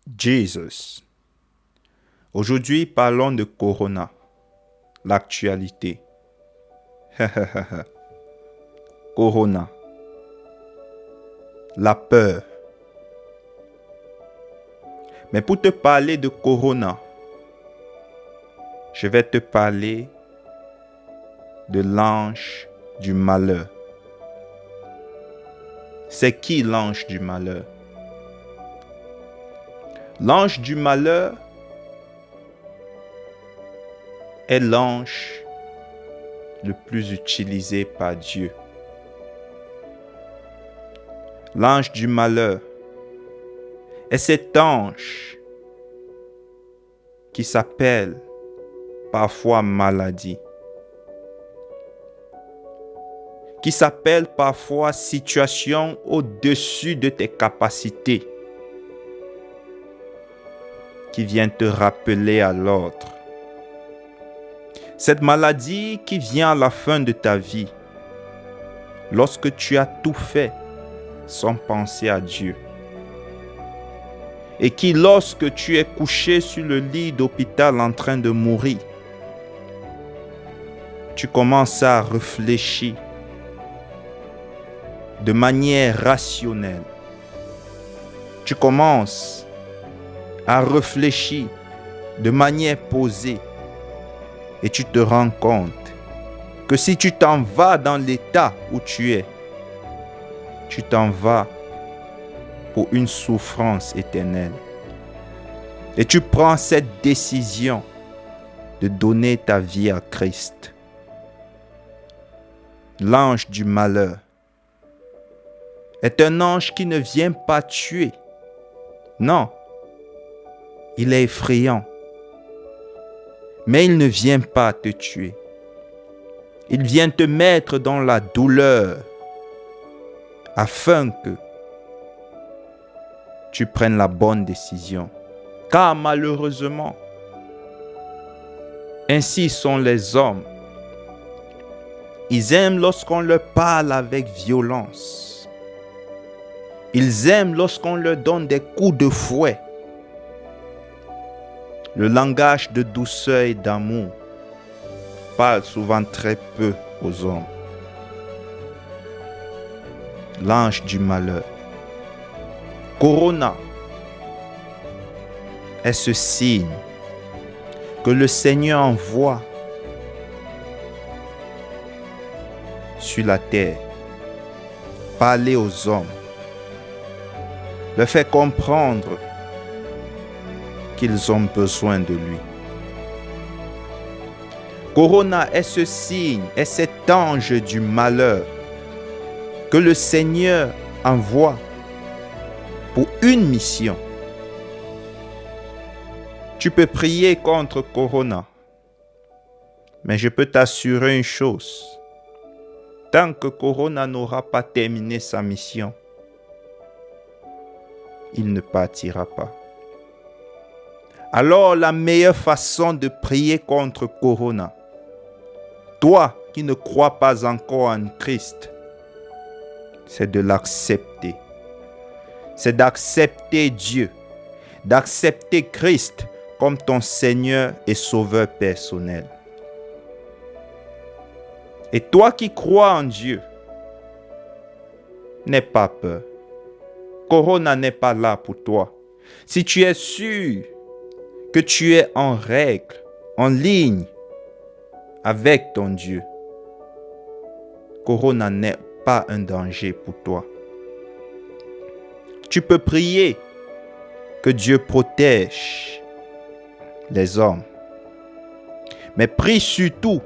Jesus. Aujourd'hui, parlons de Corona, l'actualité. Corona, la peur. Mais pour te parler de Corona, je vais te parler de l'ange du malheur. C'est qui l'ange du malheur? L'ange du malheur est l'ange le plus utilisé par Dieu. L'ange du malheur est cet ange qui s'appelle parfois maladie, qui s'appelle parfois situation au-dessus de tes capacités, qui vient te rappeler à l'ordre. Cette maladie qui vient à la fin de ta vie, lorsque tu as tout fait sans penser à Dieu. Et qui, lorsque tu es couché sur le lit d'hôpital en train de mourir, tu commences à réfléchir de manière rationnelle. Tu commences à réfléchir de manière posée et tu te rends compte que si tu t'en vas dans l'état où tu es, tu t'en vas pour une souffrance éternelle. Et tu prends cette décision de donner ta vie à Christ. L'ange du malheur est un ange qui ne vient pas tuer. Non, il est effrayant. Mais il ne vient pas te tuer. Il vient te mettre dans la douleur afin que tu prennes la bonne décision. Car malheureusement, ainsi sont les hommes. Ils aiment lorsqu'on leur parle avec violence. Ils aiment lorsqu'on leur donne des coups de fouet. Le langage de douceur et d'amour parle souvent très peu aux hommes. L'ange du malheur. Corona est ce signe que le Seigneur envoie sur la terre. Parler aux hommes. Leur faire comprendre qu'ils ont besoin de lui. Corona est ce signe, est cet ange du malheur que le Seigneur envoie pour une mission. Tu peux prier contre Corona, mais je peux t'assurer une chose. Tant que Corona n'aura pas terminé sa mission, il ne partira pas. Alors la meilleure façon de prier contre Corona, toi qui ne crois pas encore en Christ, c'est de l'accepter. C'est d'accepter Dieu, d'accepter Christ comme ton Seigneur et Sauveur personnel. Et toi qui crois en Dieu, n'aie pas peur. Corona n'est pas là pour toi. Si tu es sûr que tu es en règle, en ligne avec ton Dieu, Corona n'est pas un danger pour toi. Tu peux prier que Dieu protège les hommes. Mais prie surtout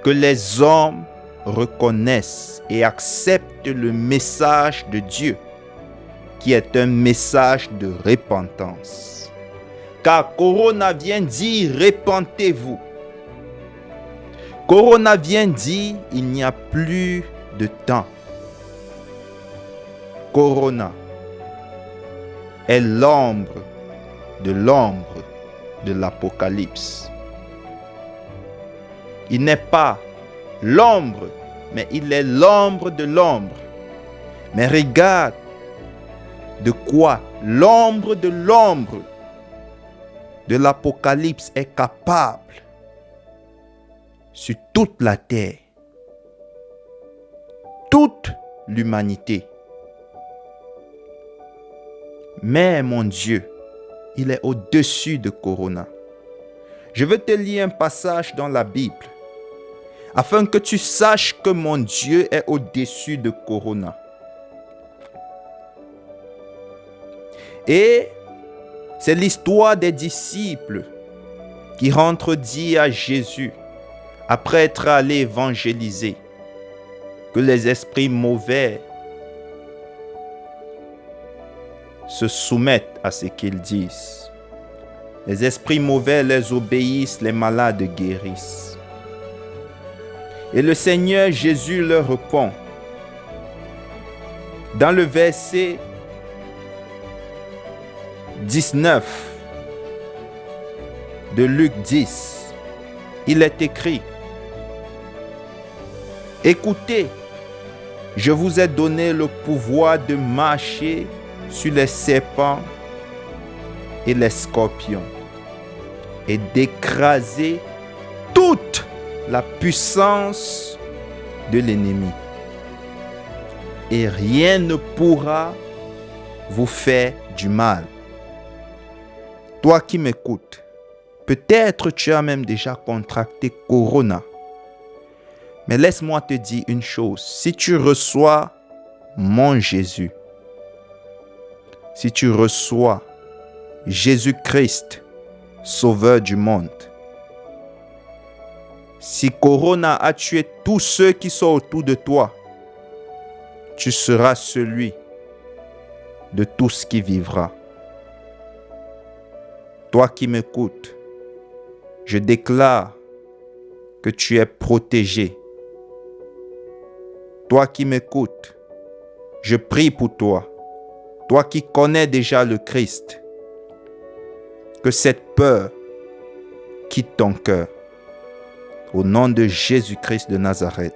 que les hommes reconnaissent et acceptent le message de Dieu, qui est un message de repentance. Car Corona vient dire repentez-vous. Corona vient dire il n'y a plus de temps. Corona est l'ombre de l'Apocalypse. Il n'est pas l'ombre, mais il est l'ombre de l'ombre. Mais regarde de quoi l'ombre de l'Apocalypse est capable sur toute la terre, toute l'humanité. Mais mon Dieu, il est au-dessus de Corona. Je veux te lire un passage dans la Bible afin que tu saches que mon Dieu est au-dessus de Corona. Et c'est l'histoire des disciples qui rentrent dire à Jésus, après être allés évangéliser, que les esprits mauvais se soumettent à ce qu'ils disent. Les esprits mauvais les obéissent, les malades guérissent. Et le Seigneur Jésus leur répond. Dans le verset 19 de Luc 10, il est écrit: écoutez, je vous ai donné le pouvoir de marcher sur les serpents et les scorpions et d'écraser toute la puissance de l'ennemi. Et rien ne pourra vous faire du mal. Toi qui m'écoutes, peut-être tu as même déjà contracté Corona. Mais laisse-moi te dire une chose. Si tu reçois mon Jésus, si tu reçois Jésus-Christ, Sauveur du monde, si Corona a tué tous ceux qui sont autour de toi, tu seras celui de tous qui vivra. Toi qui m'écoutes, je déclare que tu es protégé. Toi qui m'écoutes, je prie pour toi. Toi qui connais déjà le Christ, que cette peur quitte ton cœur. Au nom de Jésus-Christ de Nazareth.